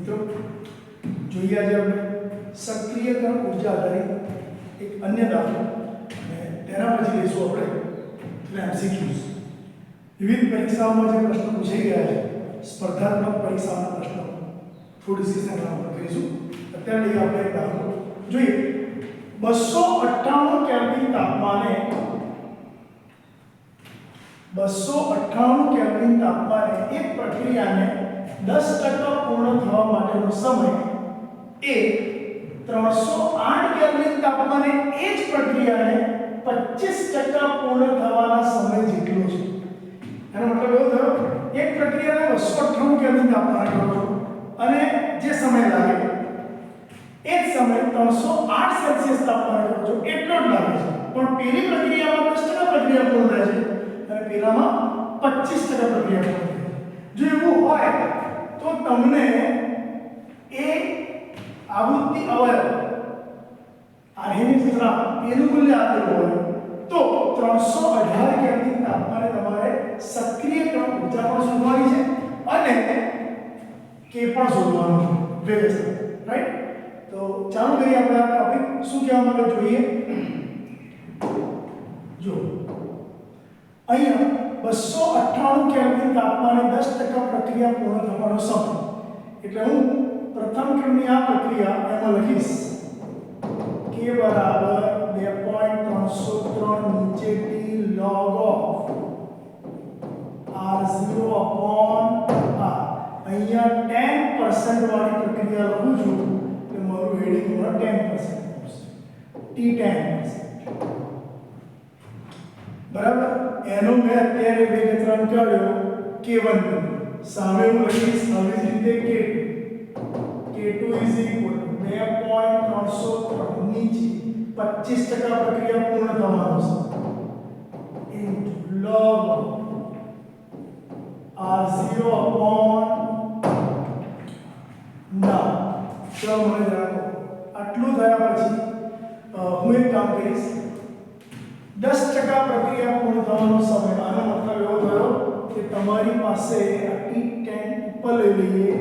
મિત્રો જોઈએ આજે આપણે સક્રિયકરણ ઉર્જા આધારિત એક અન્ય દાખલો અને તેના પછી લઈશું આપણે એમસીક્યુઝ. વિવિધ પરીક્ષાઓમાં જે પ્રશ્નો પૂછાઈ ગયા છે સ્પર્ધાત્મક પરીક્ષાઓના પ્રશ્નો થોડું ડિસ્કશન આપણે કરીશું. અત્યારે લઈએ આપણે એક દાખલો જોઈએ. 298 કેલ્વિન તાપમાને 298 કેલ્વિન તાપમાને એક પ્રક્રિયાને 10% પૂર્ણ થવા માટેનો સમય એ 308 કેલ્વિન તાપમાને એ જ પ્રક્રિયાને 25% પૂર્ણ થવાના સમય જેટલો છે. એનો મતલબ એવો થયો એક પ્રક્રિયાને 298 કેલ્વિન તાપમાને કરો છો અને જે સમય લાગે એ જ સમય 308 સેલ્સિયસ તાપમાને કરો છો એટલો જ લાગે છે. પણ પેલી પ્રક્રિયામાં 10% પ્રક્રિયા પૂર્ણ થાય છે અને પેલામાં 25% પ્રક્રિયા પૂર્ણ થાય છે. જો એવું હોય તો તમને એ આવૃત્તિ અવયવ આર્હેનિક ક્ષેત્રાંક એનું મૂલ્ય આપેલું હોય તો 318 કેલ્વિન તાપમાને તમારે સક્રિયકરણ ઉર્જા પણ શોધવાની છે અને કે પણ શોધવાનું છે ભેગા છે. રાઈટ? તો ચાલુ કરીએ આપણે આ ટોપિક. શું કહેવા માંગે જોઈએ? જો અહીંયા 298 કેલ્વિન તાપમાને 10% પ્રક્રિયા પૂર્ણ થવાનો સમય એટલે હું પ્રથમ ક્રમની આ પ્રક્રિયા એમાં લખીશ k બરાબર 2.303 નીચે t log of r0 upon r. અહીંયા 10% વાળી પ્રક્રિયા લખું છું એટલે મારું હેડિંગ માં 10% આવશે. t10%. બરાબર? એનો મેં અત્યારે વેગતરણ કર્યો k1 સામે હું લખીશ આવી જ રીતે k2 is equal to 2.303 નીચે 25% પ્રક્રિયા પૂર્ણ થવાનો છે into log r0 upon ના. ચલો મને રાખો. આટલું થયા પછી હું એક કામ કરીશ. 10% પ્રક્રિયા પૂર્ણ થવાનો સમય આનો મતલબ એવો થયો કે તમારી પાસે આ t10 ઉપર લઈ લઈએ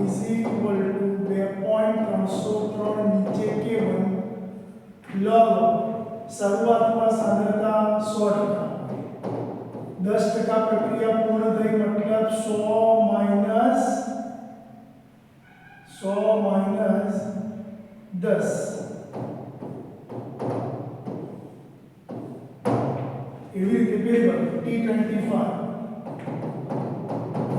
is equal to 2.303 નીચે k1 log શરૂઆતમાં સાંદ્રતા 100%. 10% પ્રક્રિયા પૂર્ણ થઈ મતલબ 100 minus 10. एवी रीते paper t25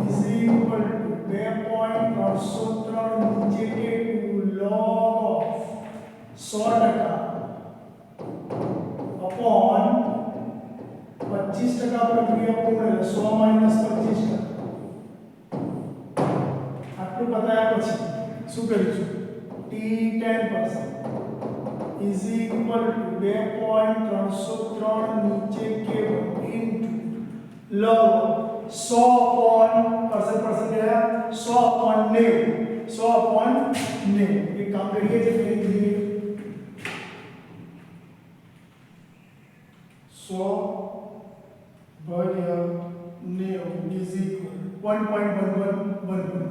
is equal to 2.303 नीचे के 2 log of 100% upon 25% प्रक्रिया पूर्ण 100 minus 25%. આટલું બતાયા પછી શું કરીશું? t10% is equal to 2.303 નીચે k1 into log 100 upon percent क्या 100 upon 90 100 upon 90. एक काम करिए जो करेंगे 100 भाग्या 90 is equal 1.1111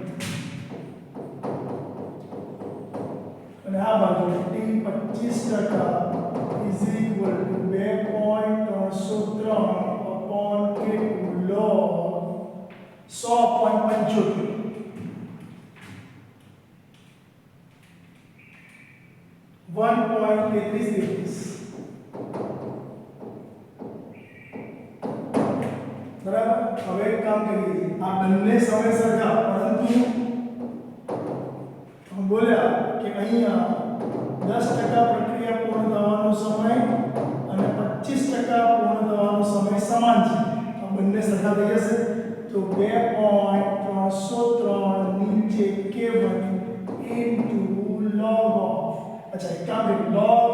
અને આ બાજુ t25% is equal to 2.303 upon k2 log 100.75. બરાબર? હવે એક કામ કરીએ. આ બંને સમય સરખા પરંતુ हम बोल्या कि અહીંયા 10% પ્રક્રિયા પૂર્ણ થવાનો સમય અને 25% પૂર્ણ થવાનો સમય સમાન છે. આ બંને સરખા થઈ જશે તો 2.303 નીચે k1 into log of अच्छा एक काम करिए log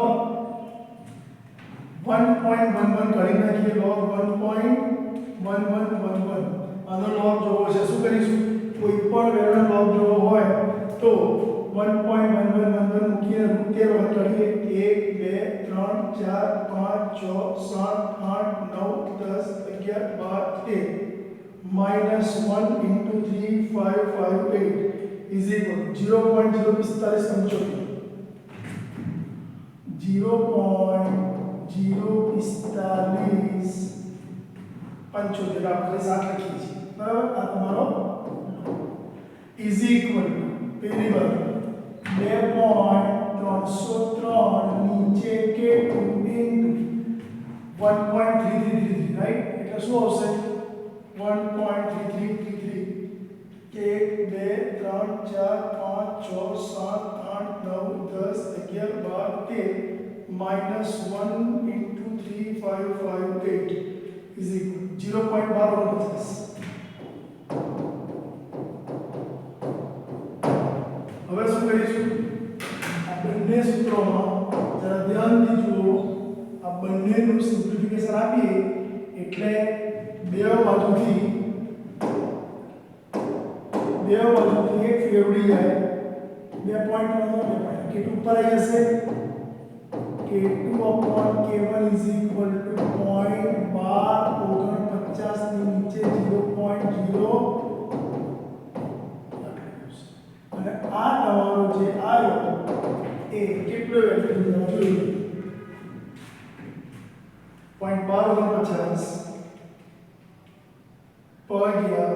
1.11 કરી નાખીએ. log 1.1111 આનો log જોવો છે શું કરીશું? કોઈ પણ વેલ્યુનો log જોવો હોય તો 1.1111 મૂકીને √13 કરીએ 1 2 3 4 5 6 7 8 9 10 11 12 13 -1 into 3558 is equal to 0.045 0.045 આપણે સાથે લખીએ છીએ બરાબર આ તમારો is equal to પહેલી બાજુ 2.303 નીચે K2 into 1.3333 રાઈટ એટલે શું આવશે 1.3333 કે 1 2 3 4 5 6 7 8 9 10 11 12 13 -1 into 3558 is equal to 0.1249. હવે શું કરીશું આ બંને સૂત્રોમાં જરા ધ્યાનથી જુઓ આ બંનેનું સિમ્પ્લિફિકેશન આપીએ એટલે બે બાજુથી એક ફેરવી જાય 2.1 K2 ઉપર આવી જશે K2/K1 is equal to 0.1249 ની નીચે 0.0 અને આ તમારો જે આવ્યો એ કેટલો વેલ્યુ જોઈએ 0.1249 પર ગયા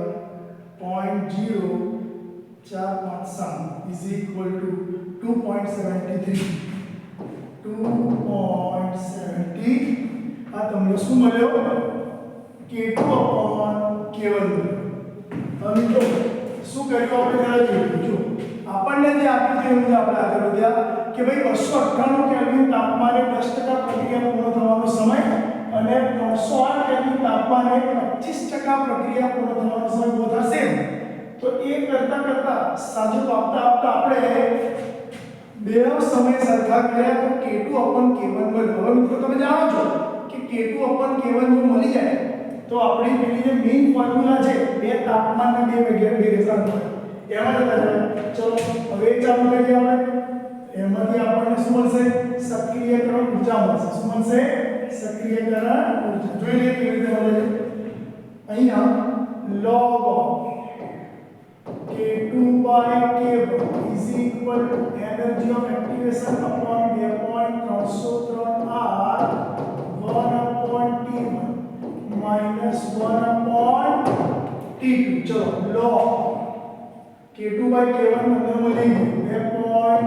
0.0457 is equal to 2.73 આ તમને શું મળ્યો K2/K1 હવે મિત્રો શું કર્યું આપણે જરા જોયું જો આપણને જે આપ્યું છે એનું આપણે આગળ વધ્યા કે ભાઈ 298 કેલ્વિન તાપમાને 10% પ્રક્રિયા પૂર્ણ થવાનો સમય અને 308 કેલ્વિન તાપમાને 25% પ્રક્રિયા પૂર્ણ થવાનો સમય બહુ થશે તો એ કરતા સાજુ આપતા આપણે બે સમય સરખા કર્યા તો K2/K1 મળ્યો હવે મિત્રો તમે જાણો છો કે K2/K1 જો મળી જાય તો આપણી પેલી જે મેઇન ફોર્મ્યુલા છે બે તાપમાનના બે રેઝન એમાં જતા જાય ચલો હવે ચાલુ કરીએ આપણે એમાંથી આપણને શું મળશે સક્રિયકરણ ઊર્જા મળશે શું મળશે સક્રિયકરણ ઊર્જા જોઈ લઈએ કેવી રીતે મળે છે અહીંયા log of K2/K1 is equal to energy of activation upon 2.303 R 1/T1 minus 1/T2 चलो log K2/K1 અંદર મળી ગયું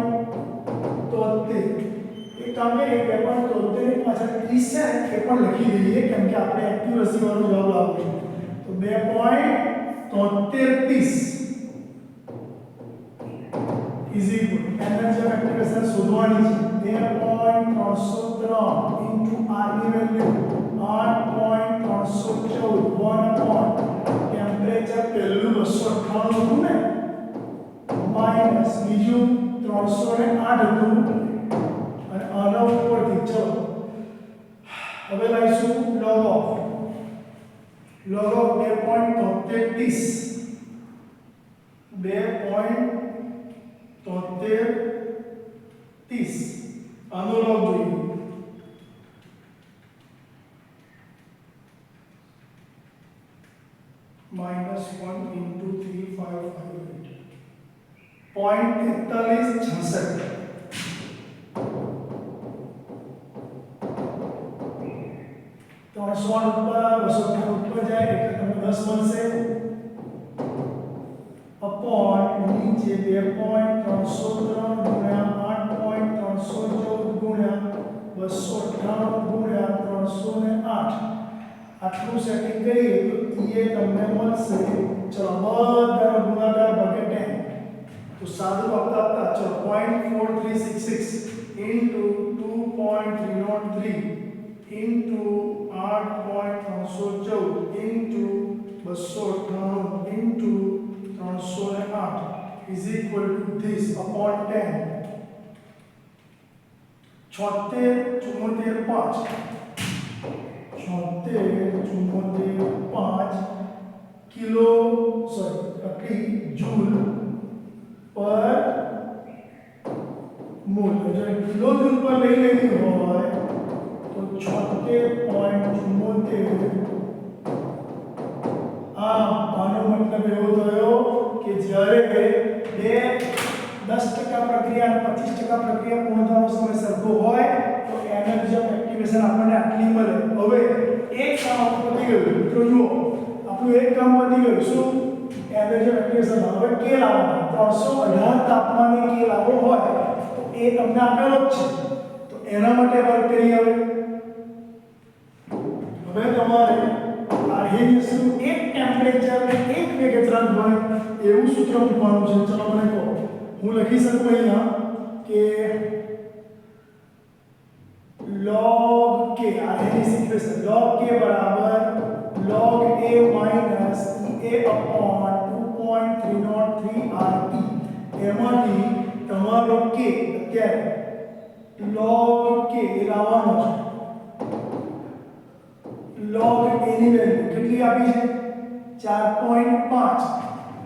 2.73 એક કામ કરીએ 2.73 ની પાછળ 30 છે એ પણ લખી દઈએ કેમ કે આપણે એક્યુરસી વાળો જવાબ આવશે તો 2.73 is equal to energy of activation શોધવાની છે 2.303 into R ની વેલ્યુ 8.314 ટેમ્પરેચર પહેલું 298 હતું ને માઈનસ બીજું 308 હતું અને આના ઉપરથી ચલો હવે લઈશું log of 2.33 આનો log જોઈએ -1 into 3558 0.4366 300 ઉપર 298 ઉપર જાય એટલે તમને 10 મળશે अपॉन नीचे 2.303 गुण્યા 8.314 ગુણ્યા 298 ગુણ્યા 308 આટલું સેટિંગ કરીએ તો એ તમને મળશે ચલો બધા ગુણાકાર ભાગ્યા 10 તો સાદું આપતા ચલો 0.4366 into 2.303 into 8.314 into 298 into 308 is equal to this upon 10 76 kilo joule પર મોલ જો કિલો જૂલ પર લઈ લેવી હોય તો 76.74 આ 25% પ્રક્રિયા પૂર્ણ થવાનો સમય સરખો હોય તો એનર્જી ઓફ એક્ટિવેશન આપણને આટલી મળે. હવે એક કામ આપણું પતી ગયું. મિત્રો જુઓ, આપણું એક કામ પતી ગયું. શું? Energy of activation. હવે કે લાવવાનો 318 તાપમાને કે લાવવો હોય તો એ તમને આપેલો જ છે. તો એના માટે વર્ક કરીએ. હવે તમારે આર્હેનિયસનું એક ટેમ્પરેચર ને એક વેગ અચળાંક હોય એવું સૂત્ર મૂકવાનું છે. ચલો મને કહો. હું લખી શકું અહીંયા કે log k, Arrhenius equation log k બરાબર log a minus a upon 2.303 RT. એમાંથી તમારો k અત્યારે log k એ લાવવાનો છે. log a ની વેલ્યુ કેટલી આપી છે? 4.5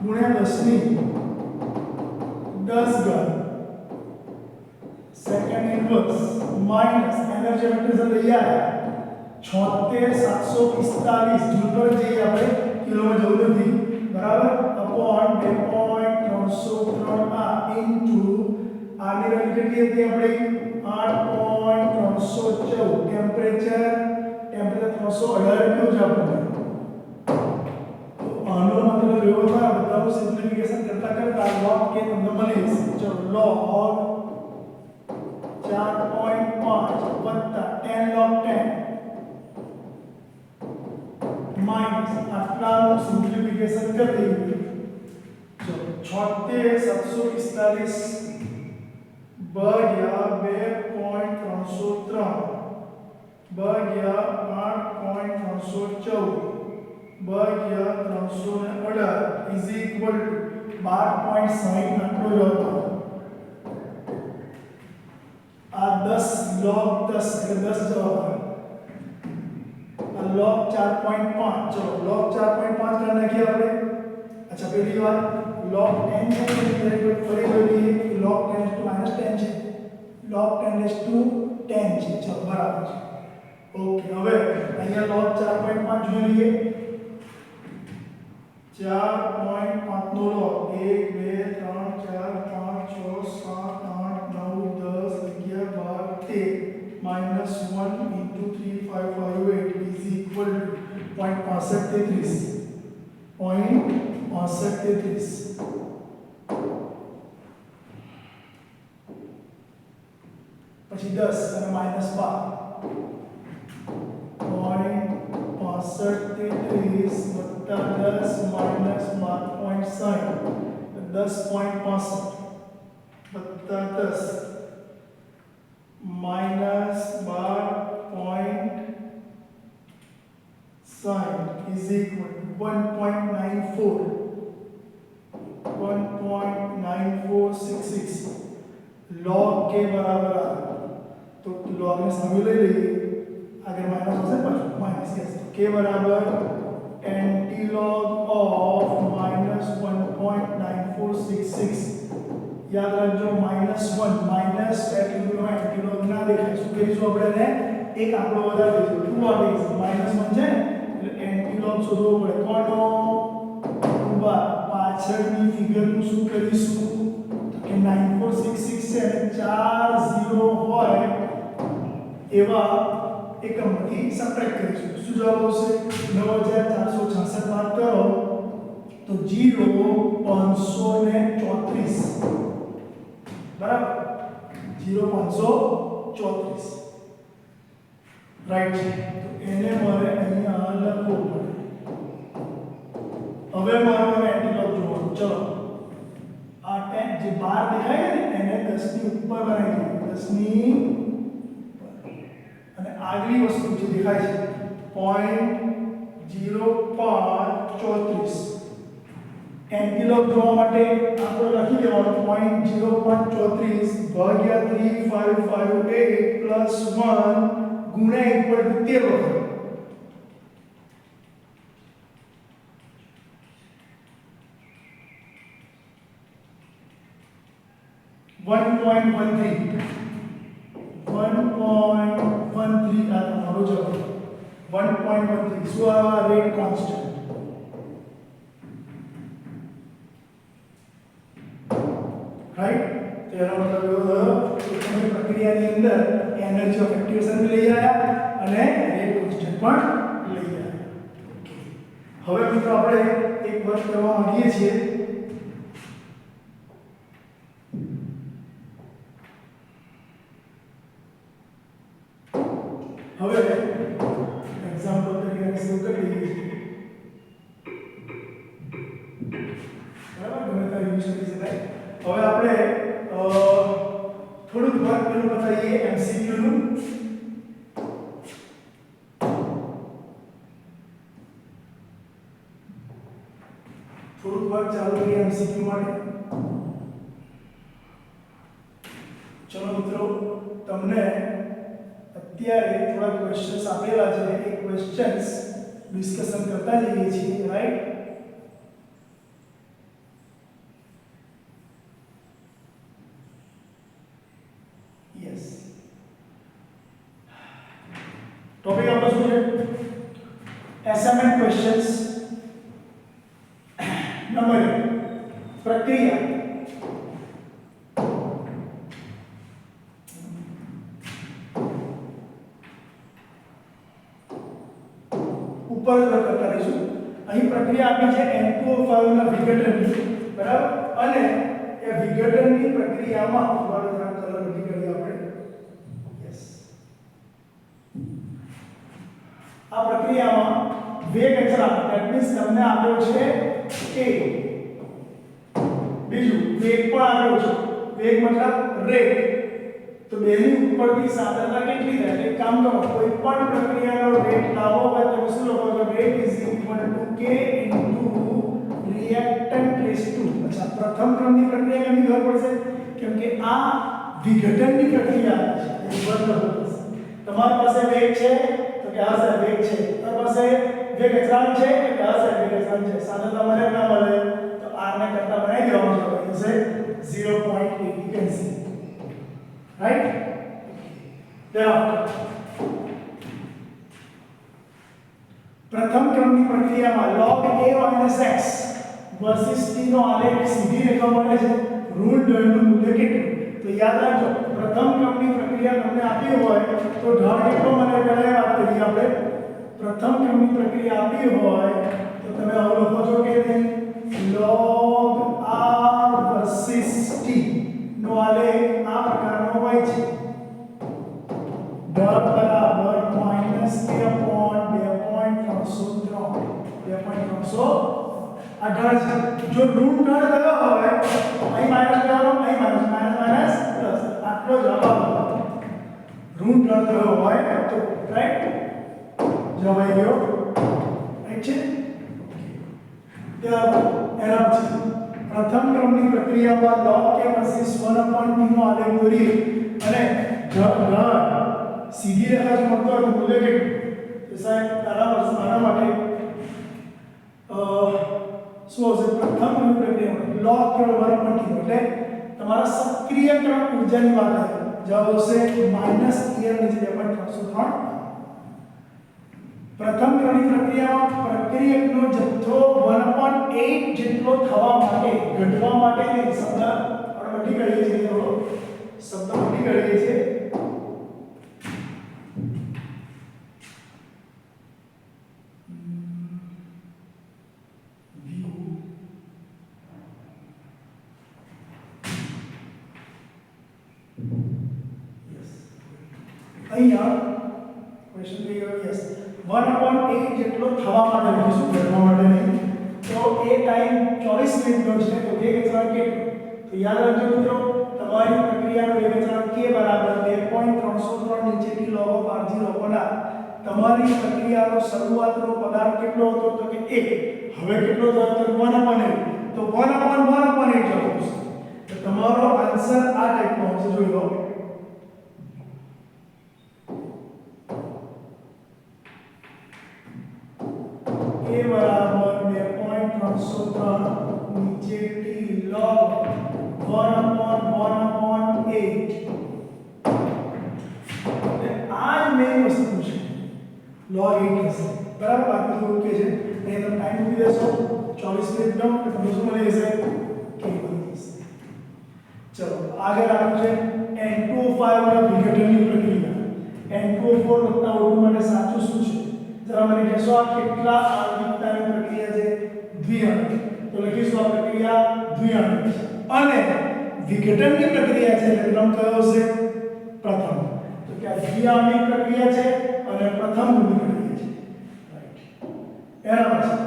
ગુણ્યા 10 ની 10 ઘાત second inverse minus energy of activation લઈ આવ્યા 76745 જૂલ પર જઈએ આપણે, કિલોમાં જવું નથી, બરાબર, અપોન 2.303 આ ઇન્ટુ આની વેલ્યુ કેટલી હતી આપણી 8.314 ટેમ્પરેચર 318 એટલું જ આપણને. તો આનો મતલબ એવો થાય બધાનું સિમ્પ્લિફિકેશન કરતા કરતા log k તમને મળી જશે. ચલો log 4.5 વત્તા 10 log 10 માઈનસ આટલાનું સિમ્પ્લિફિકેશન કરી દઈએ. ચલો 76745 ભાગ્યા 2.303 ભાગ્યા 8.314 ભાગ્યા 318 ઇઝ ઇક્વલ ટુ 12.60 આટલો જ હતો. આ 10 log 10 એટલે 10 જવાબ આવે. આ log 4.5 ચલો log 4.5 કરી નાખીએ આપણે. અચ્છા પહેલી વાર log 10 છે એટલે ફરી જોઈએ log 10 to -10 છે, log 10 to 10 છે. ચલો બરાબર છે. ઓકે, હવે અહીંયા log 4.5 જોઈ લઈએ. 4.5 નો log 1 2 3 4 5 6 7 8 9 10 11 12 13 -1 into 3 5 5 8 is equal to 0.6533 પછી 10 અને -12 0.6533 વત્તા 10 માઈનસ 12.60 10.65 વત્તા 10 minus 12.60 is equal to 1.9466 log k બરાબર આવે. તો log ને સામે લઈ લઈએ, આગળ માઈનસ હશે પાછું માઈનસ. યસ, તો k બરાબર antilog of -1.9466. યાદ રાખજો -1 માઈનસ એટલું એન્ટિલોગ ના દેખાય. શું કરીશું આપણે? એક આંકડો વધારે દઈશું 2 આવી જશે. -1 છે એટલે એન્ટિલોગ શોધવો પડે. કોનો? પાછળની ફિગરનું શું કરીશું તો કે 9466 છે અને 4 0 હોય એવા એકમથી સબટ્રેક્ટ કરીશું. શું જવાબ આવશે? 9466 બાદ કરો તો 0.534 બરાબર, 0.534 રાઈટ છે. તો એને મારે અહીંયા લખવું પડે. હવે મારે એન્ટિલોગ જોવાનું. ચલો આ 10 જે 12 દેખાય ને એને 10 ની ઉપર બનાવી દઈએ. 10 ની અને આગલી વસ્તુ જે દેખાય છે 0.0534 એન્ટિલોગ જોવા માટે આપણે લખી દેવાનું 0.0534 ભાગ્યા 3558 પ્લસ 1 ગુણ્યા ઇક્વલ ટુ 13 વખત 1.13 આ તમારો જવાબ. 1.13 શું આ રેટ કોન્સ્ટન્ટ રાઈટ. તેનો મતલબ પ્રક્રિયાની અંદર એનર્જી ઓફ એક્ટિવેશન લઈ આવ્યા અને રેટ કોન્સ્ટન્ટ પણ લઈ આવ્યા. હવે મિત્રો આપણે એક વર્ક કરવા માંગીએ છીએ. હવે એક્ઝામ્પલ તરીકે શરૂ કરી દઈએ છીએ. બરાબર, ગમે ત્યારે યુઝ કરી શકાય. હવે આપણે થોડુંક વર્ક પેલું બતાવીએ MCQ નું. થોડુંક વર્ક ચાલુ કરીએ MCQ માટે. ચલો મિત્રો, તમને અત્યારે થોડા ક્વેશ્ચન્સ આપેલા છે. એ ક્વેશ્ચન્સ ડિસ્કશન કરતા જઈએ છીએ, રાઈટ? યસ. ટોપિક આપણો શું છે? Assignment questions. નંબર 1, પ્રક્રિયા. ઉપર કરતા રહીશું. અહીં પ્રક્રિયા આપી છે N2O5 ના વિઘટનની, બરાબર? અને એ વિઘટનની પ્રક્રિયામાં ઉપર કલર લખી કરીએ આપણે. યસ. આ પ્રક્રિયામાં વેગ અચળાંક, ધેટ મીન્સ તમને આપ્યો છે A. બીજું વેગ પણ આપ્યો છે. વેગ મતલબ રેટ. તો બેની ઉપરથી સાંદ્રતા કેટલી થાય? એક કામ કરો, કોઈ પણ પ્રક્રિયાનો રેટ લાવો હોય તો શું લખો છો? Rate is equal to K into reactant raise to. અચ્છા, પ્રથમ ક્રમની પ્રક્રિયા કેમની ખબર પડશે? કેમ કે આ વિઘટનની પ્રક્રિયા છે. એ બંધ કરવું પડશે. તમારી પાસે વેગ છે તો કે આ છે વેગ છે. તમારી પાસે વેગ અચળાંક છે કે આ છે વેગ અચળાંક છે. સાંદ્રતા મળે કે ના મળે? તો r ને કરતા બનાવી દેવાનું છે. એટલે 0.80 કેન્સલ. Right? Thereafter, પ્રથમ ક્રમની પ્રક્રિયામાં log a - x versus t નો આલેખ સીધી રેખા મળે છે. ઋણ ઢળનું મૂલ્ય કેટલું? તો યાદ રાખજો, પ્રથમ ક્રમની પ્રક્રિયા તમને આપી હોય તો ઢળ કેટલો મને પહેલા વાત કરી આપણે. પ્રથમ ક્રમની પ્રક્રિયા આપી હોય તો તમે આવું લખો છો કે log r વર્સિસ t નો આલેખ આ પ્રકારનો હોય છે. ઢળ બરાબર -k/2.303 આ ઢળ છે. જો ઋણ ઢળ ગયો હોય અહીં માઈનસ કરવાનો, અહીં માઈનસ પ્લસ, આટલો જવાબ આવતો. ઋણ ઢળ ગયો હોય તો રાઈટ જવાબ આવી ગયો. રાઈટ છે. ત્યાર એના પછી પ્રથમ ક્રમની પ્રક્રિયામાં log k વર્સિસ 1/t નો આલેખ દોરીએ અને ઢળ સીધી રેખા જો મળતો હોય તો મૂલ્ય કેટલું? તો સાહેબ આના માટે શું હશે? પ્રથમ ક્રમની પ્રક્રિયામાં log k 1/t એટલે તમારા સક્રિયકરણ ઊર્જાની વાત આવે. જવાબ આવશે -ER ની જગ્યાએ 2.303. પ્રથમ ક્રમની પ્રક્રિયામાં પ્રક્રિયકનો જથ્થો 1/8 જેટલો થવા માટે, ઘટવા માટે શબ્દ આપણે બધી કરીએ છીએ. થોડો શબ્દ બધી કરીએ છીએ. અહીંયા ક્વેશ્ચન થઈ ગયો. યસ, 1/8 જેટલો થવા માટે લખીશું, ઘટવા માટે નહીં. તો એ ટાઈમ 24 મિનિટનો છે. તો વેગ અચળાંક કેટલો? તો યાદ રાખજો મિત્રો, તમારી પ્રક્રિયાનો વેગ અચળાંક k બરાબર 2.303 નીચેની log of r0 તમારી પ્રક્રિયાનો શરૂઆતનો પદાર્થ કેટલો હતો? તો કે 1. હવે કેટલો થયો? તો 1/8. તો 1/1/8 જવાબ આવશે. તો તમારો આન્સર આ ટાઈપનો આવશે. જોઈ લો. k બરાબર 2.303 નીચે t log 1/1/8. આ જ મેઇન વસ્તુ છે. log 8 હશે, બરાબર? બાકી તો ઓકે છે. અહીં તમે ટાઈમ મૂકી દેશો 24 મિનિટનો, એટલે તમને શું મળી જશે? k મળી જશે. ચલો આગળ આપણું છે N2O5 ના વિઘટનની પ્રક્રિયા N2O4 O2 માટે સાચું શું છે જરા મને કહેશો આ કેટલા આણ્વિકતાની પ્રક્રિયા છે દ્વિઆણ્વિક તો લખીશું આ પ્રક્રિયા દ્વિઆણ્વિક અને વિઘટનની પ્રક્રિયા છે એટલે ક્રમ કયો છે પ્રથમ તો કે આ દ્વિઆણ્વિક પ્રક્રિયા છે અને પ્રથમ પ્રક્રિયા છે રાઈટ એના પછી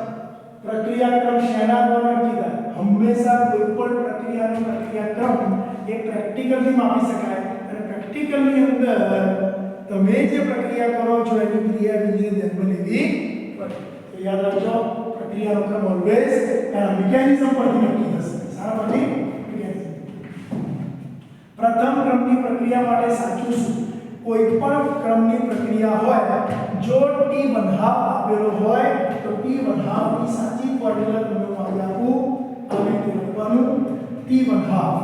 પ્રક્રિયા ક્રમ શેના દ્વારા નક્કી થાય હંમેશા કોઈ પણ પ્રક્રિયાનો પ્રક્રિયા ક્રમ એ પ્રેક્ટિકલી માપી શકાય અને પ્રેક્ટિકલની અંદર તમે જે પ્રક્રિયા કરો છો એની ક્રિયા વિધિને ધ્યાનમાં લેવી પડે તો યાદ રાખજો પ્રક્રિયાનો ક્રમ ઓલવેઝ એના મિકેનિઝમ પરથી નક્કી થશે સારા પરથી મિકેનિઝમ પ્રથમ ક્રમની પ્રક્રિયા માટે સાચું શું કોઈ પણ ક્રમની પ્રક્રિયા હોય જો t1 હાફ આપેલો હોય તો t1 હાફ ની સાચી ફોર્મ્યુલા તમને મારી આપું આવી રીતે લખવાનું t1 હાફ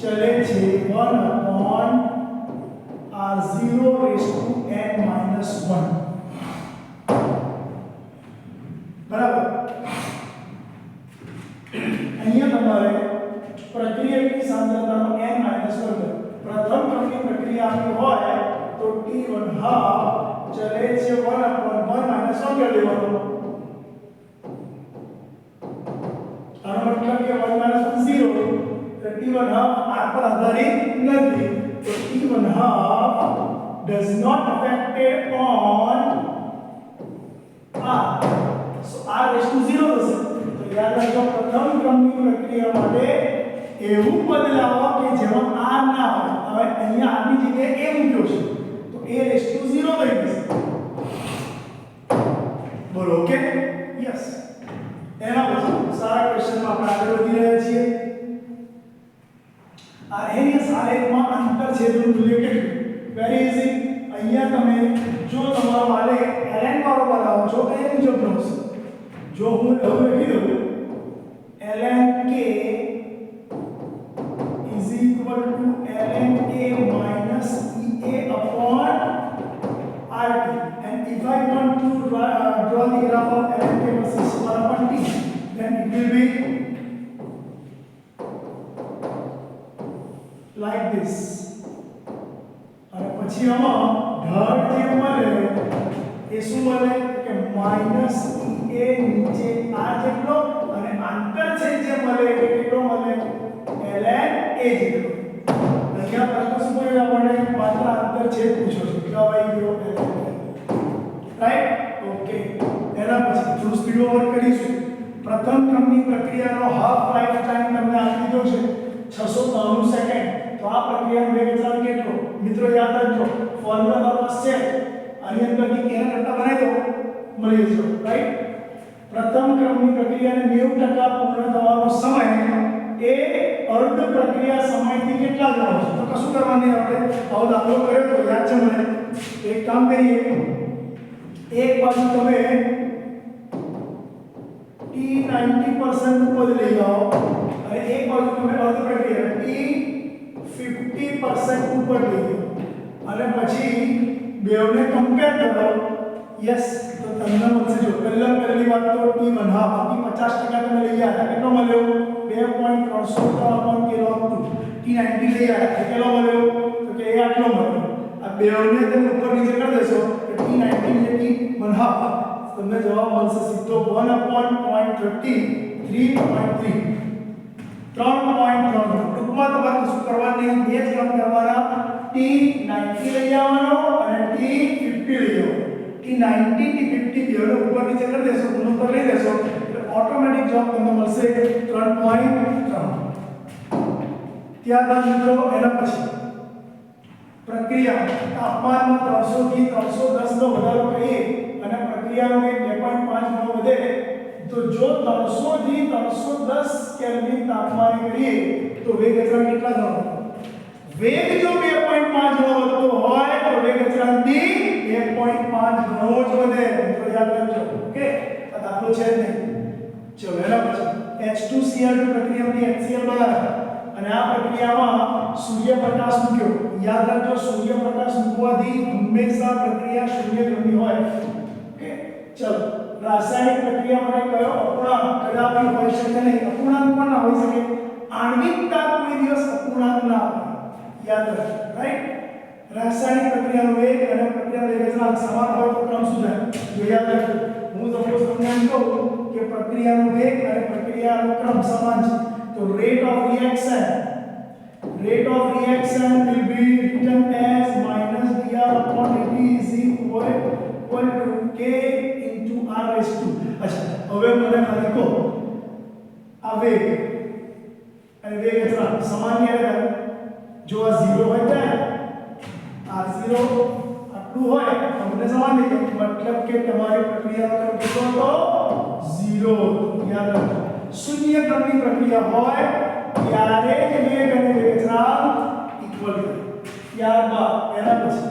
ચલે છે 1/r0n-1 બરાબર અહીંયા તમારે પ્રક્રિયાની સાંદ્રતાનો n - 1 પ્રથમ ક્રમની પ્રક્રિયા આપી હોય તો t1 હાફ ચલે છે 1/1 - 1 કરી લેવાનું આનો મતલબ કે 1 - 1 0 તો t1 હાફ r પર આધારિત નથી તો t1 half does not affected on r so r = 0 થશે તો યાદ રાખો પ્રથમ ક્રમની પ્રક્રિયા માટે એવું બદલાવો કે જેમાં r ના હોય હવે અહીંયા r ની જગ્યાએ a મૂક્યો છે તો a = 0 થઈ જશે બોલો ઓકે યસ એના પછી સારા ક્વેશ્ચનમાં આપણે આગળ વધી રહ્યા છીએ આરએનએસ આલેખમાં આંતરછેદનું મૂલ્ય કેટલું વેરી ઈઝી અહીંયા તમે જો તમારો આલેખ ln વાળો બનાવો છો તો એ મુજબનો હશે જો હું હવે લખી દઉં ln k is equal to ln a minus ea upon rt and if I want to draw the graph of ln k versus 1/t then it will be like this અને પછી આમાં ઢાળ જે મળે એ શું મળે કે માઈનસ એ નીચે આ જેટલો અને આંતરછેદ જે મળે એ કેટલો મળે ln a જેટલો અહીંયા પ્રશ્ન શું પૂછ્યો આપણને માત્ર આંતરછેદ પૂછ્યો છે કેટલો આવી ગયો ln રાઈટ ઓકે એના પછી થોડું સ્પીડ ઓવર કરીશું પ્રથમ ક્રમની પ્રક્રિયાનો હાફ લાઈફ ટાઈમ તમને આપી દીધો છે 693 સેકન્ડ તો આ પ્રક્રિયાનો વેગ અચળાંક કેટલો મિત્રો યાદ રાખજો ફોર્મ્યુલા તમારો છે આની અંદરથી કેના કરતા બનાવી દો મળી જશે રાઈટ પ્રથમ ક્રમની પ્રક્રિયાને 90% પૂર્ણ થવાનો સમય એ અર્ધ પ્રક્રિયા સમયથી કેટલા ગણો છે તો કશું કરવાનું નહીં આપણે આવો દાખલો કર્યો તો યાદ છે મને એક કામ કરીએ એક બાજુ તમે t 90% ઉપર લઈ જાઓ અને એક બાજુ તમે અર્ધ પ્રક્રિયા t 50% ઉપર લઈ જાઓ અને પછી બેવને કમ્પેર કરો યસ તો તમને મળશે જો પહેલી વાત તો t1 હાફ બાકી 50% તમે લઈ આવ્યા કેટલો મળ્યો 2.303 કિલો t90 લઈ આવ્યા કેટલો મળ્યો તો કે એ આટલો મળ્યો આ બેવને તમે ઉપર નીચે કરી દેશો તો t90 ને t1 હાફ તમને જવાબ મળશે સીધો 1/0.30 3.3 ટૂંકમાં તમારે શું કરવાનું નહીં બે જ કામ કરવાના t90 લઈ આવવાનો અને t50 લઈ આવવાનો t90 t50 બેવને ઉપર નીચે કરી દેશો ગુણોત્તર લઈ દેશો એટલે ઓટોમેટિક જવાબ તમને મળશે 3.3 ત્યારબાદ મિત્રો એના પછી પ્રક્રિયા તાપમાનમાં 300 થી 310 નો વધારો કરીએ અને પ્રક્રિયાનો વેગ 2.5 ગણો વધે તો જો 300 થી 310 કેલ્વિન તાપમાને કરીએ તો વેગ અચળાંક કેટલા ગણો વેગ જો 2.5 ગણો વધતો હોય તો વેગ અચળાંક થી 1.5 ગણો જ વધે મિત્રો યાદ રાખજો ઓકે આ દાખલો છે જ નહીં ચલો એના પછી H2Cl2 પ્રક્રિયામાંથી HCl બનાવે અને આ પ્રક્રિયામાં સૂર્યપ્રકાશ મૂક્યો યાદ રાખજો સૂર્યપ્રકાશ મૂકવાથી હંમેશા પ્રક્રિયા શૂન્ય ક્રમની હોય ઓકે ચલો રાસાયણિક પ્રક્રિયા માટે કયો અપૂર્ણાંક કદાપી હોઈ શકે નહીં અપૂર્ણાંક પણ ના હોઈ શકે આણ્વિકતા કોઈ દિવસ અપૂર્ણાંક ના આવે, યાદ રાખો, રાઈટ? રાસાયણિક પ્રક્રિયાનો વેગ અને પ્રક્રિયાનો વેગ અચળાંક સમાન હોય તો ક્રમ શું થાય? જો યાદ રાખો, હું સપોઝ તમને એમ કહું કે પ્રક્રિયાનો વેગ અને પ્રક્રિયાનો ક્રમ સમાન છે, તો rate of reaction will be written as minus dr upon dt is equal to k into r raised to. અચ્છા, હવે મને ખાલી કહો આ વેગ અને વેગ અચળાંક સમાન ક્યારે થાય? જો આ 0 હોય ત્યારે r0 આટલું હોય તો મને સમાન થઈ જાય, મતલબ કે તમારી પ્રક્રિયાનો ક્રમ કેટલો હતો? 0. યાદ રાખો, શૂન્ય ક્રમની પ્રક્રિયા હોય ત્યારે જ વેગ અને વેગ અચળાંક ઇક્વલ થાય. ત્યારબાદ એના પછી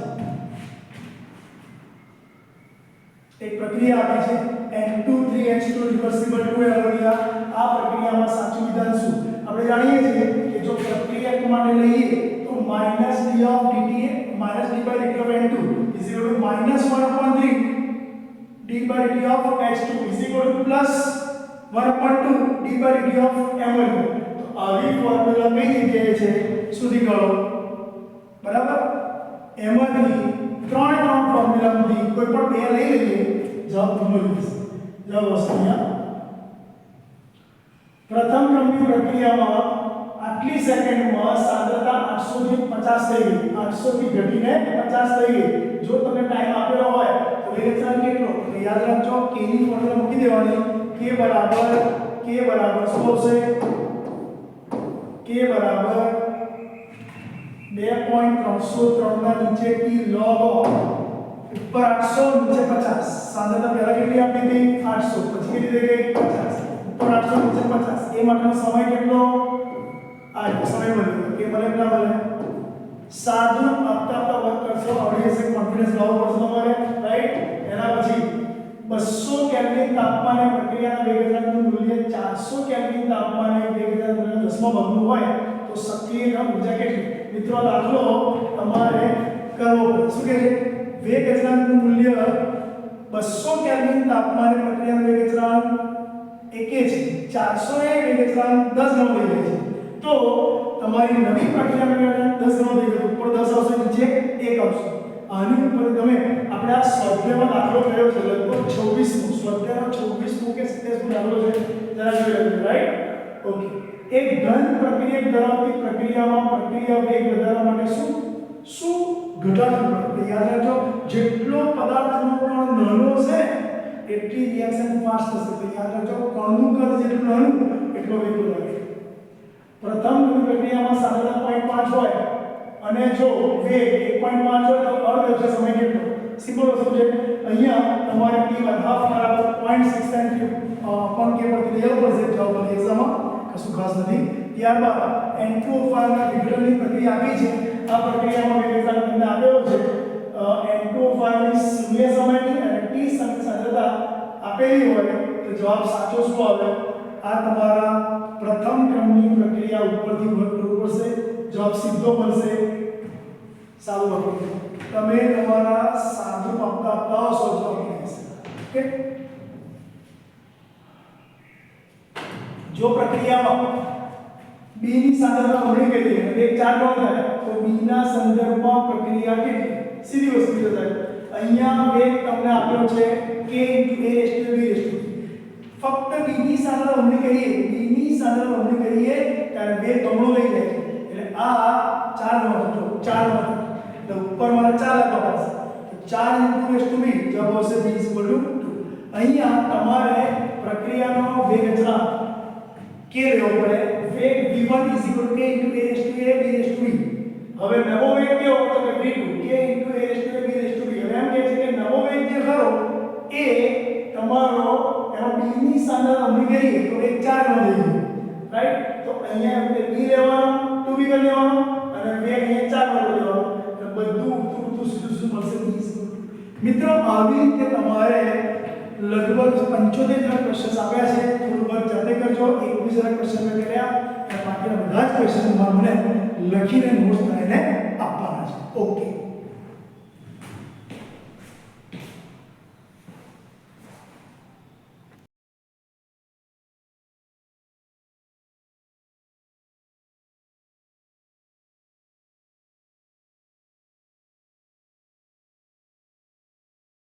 એક પ્રક્રિયા આપી છે N2 3H2 રિવર્સિબલ 2 એમોનિયા. આ પ્રક્રિયામાં સાચું વિધાન શું? આપણે જાણીએ છીએ કે જો પ્રક્રિયા માટે લઈએ તો -d of dt -d/dt of N2 is equal to -1/3 d/dt of H2 is equal to +1/2 d/dt of M1. તો આવી ફોર્મ્યુલા કઈ જગ્યાએ છે સુધી કરો, બરાબર? એમાંથી ત્રણ ફોર્મ્યુલામાંથી કોઈ પણ બે લઈ લઈએ, જવાબ મળી જશે. જવાબ હશે અહીંયા પ્રથમ ક્રમની પ્રક્રિયામાં આટલી સેકન્ડમાં સાંદ્રતા 800 થી 50 થઈ ગઈ, 800 થી ઘટીને 50 થઈ ગઈ. જો તમને ટાઈમ આપેલો હોય તો વેગ અચળાંક કેટલો? તો યાદ રાખજો, k ની ફોર્મ્યુલા મૂકી દેવાની, k બરાબર શું આવશે? k બરાબર 2.303 ના નીચે t log ઉપર 800 નીચે 50. સાંદ્રતા પહેલા કેટલી આપી હતી? 800, પછી કેટલી થઈ ગઈ? 50. ઉપર 800 નીચે 50. એ માટેનો સમય કેટલો? આ સમય મળ્યો કે મને કેટલા મળે? સાદું આપતા વર્ક કરશો, આવડી જશે, કોન્ફિડન્સ લાવવો પડશે તમારે, રાઈટ? એના પછી 200 કેલ્વિન તાપમાને પ્રક્રિયાના વેગ અચળાંકનું મૂલ્ય 400 કેલ્વિન તાપમાને વેગ અચળાંકના 10મા ભાગનું હોય તો સક્રિય ઉર્જા કેટલી? મિત્રો દાખલો તમારે કરવો પડે. શું કહે છે? વેગ અચળાંકનું મૂલ્ય 200 કેલ્વિન તાપમાને પ્રક્રિયાનો વેગ અચળાંક એક છે, 400 એ વેગ અચળાંક 10 ગણો થઈ જાય છે, તો તમારી નવી પ્રક્રિયાનો વેગ અચળાંક 10 ગણો થઈ ગયો. ઉપર 10 આવશે, નીચે 1 આવશે. આની ઉપર તમે આપણે આ સ્વાધ્યાયમાં દાખલો કર્યો છે, લગભગ 26મો સ્વાધ્યાયનો 26મો કે 27મો દાખલો છે, જરા જોઈ લેજો, રાઈટ? ઓકે. એક ઘન પ્રક્રિયક ધરાવતી પ્રક્રિયામાં પ્રક્રિયા વેગ વધારવા માટે શું ઘટાડવું પડે? યાદ રાખજો, જેટલો પદાર્થનો કણ નાનો છે એટલી રિએક્શન ફાસ્ટ થશે. તો યાદ રાખજો, કણનું કદ જેટલું નાનું એટલો વેગ વધારે. પ્રથમ પ્રક્રિયામાં સાંદ્રતા 0.5 હોય અને જો વેગ 1.5 હોય તો અર્ધ સમય કેટલો? સિમ્પલ વસ્તુ છે. અહીંયા તમારે t ½ બરાબર 0.693 upon k પરથી લેવું પડશે જવાબ એક્ઝામમાં, કશું ખાસ નથી. ત્યારબાદ N2O5 ના વિઘટનની પ્રક્રિયા આપી છે. આ પ્રક્રિયામાં વેગ અચળાંક તમને આપેલો છે N2O5 ની શૂન્ય સમયની અને t સમય સાંદ્રતા આપેલી હોય તો જવાબ સાચો શું આવે? આ તમારા પ્રથમ ક્રમની પ્રક્રિયા ઉપરથી વર્ક કરવું પડશે, જવાબ સીધો મળશે. સારું બાબુ, તમે તમારા સાદું આપતા આવશો જવાબ મળશે. ઓકે. જો પ્રક્રિયામાં B ની સાંદ્રતા મળી ગઈ અને વેગ 4 ગણો થાય તો B ના સંદર્ભમાં પ્રક્રિયા કેટલી? સીધી વસ્તુ થાય. અહીંયા વેગ તમને આપ્યો છે k * a⁻b⁻. ફક્ત B ની સાંદ્રતા મળી કરીએ, B ની સાંદ્રતા મળી કરીએ ત્યારે વેગ બમણો થઈ જાય છે. એટલે આ 4 ગણો થતો, 4 ગણો. એટલે ઉપર મારે 4 લખવા પડશે. તો 4 * b જવાબ આવશે b = 2. અહીંયા તમારે પ્રક્રિયાનો વેગ અચળાંક k લેવો પડે. વેગ v1 = k * a⁻b⁻b. હવે નવો વેગ કેવો? તો કે v2 k * a⁻b⁻b. હવે એમ કહે છે કે નવો વેગ જે ખરો એ તમારો એનો b ની સાંદ્રતા મળી ગઈ તો વેગ 4 ગણો થઈ ગયો, રાઈટ? તો અહીંયા આપણે b લેવાનો, 2b કરી લેવાનો અને વેગ અહીંયા 4 ગણો લેવાનો. તો બધું સીધું મળશે b. મિત્રો, આવી રીતે તમારે લગભગ 75 જેટલા ક્વેશ્ચન્સ આપ્યા છે. થોડું વર્ક જાતે કરજો. 21 જેટલા ક્વેશ્ચન મેં કર્યા અને બાકીના બધા જ ક્વેશ્ચન મને લખીને નોટ્સ બનાવીને આપવાના છે. ઓકે.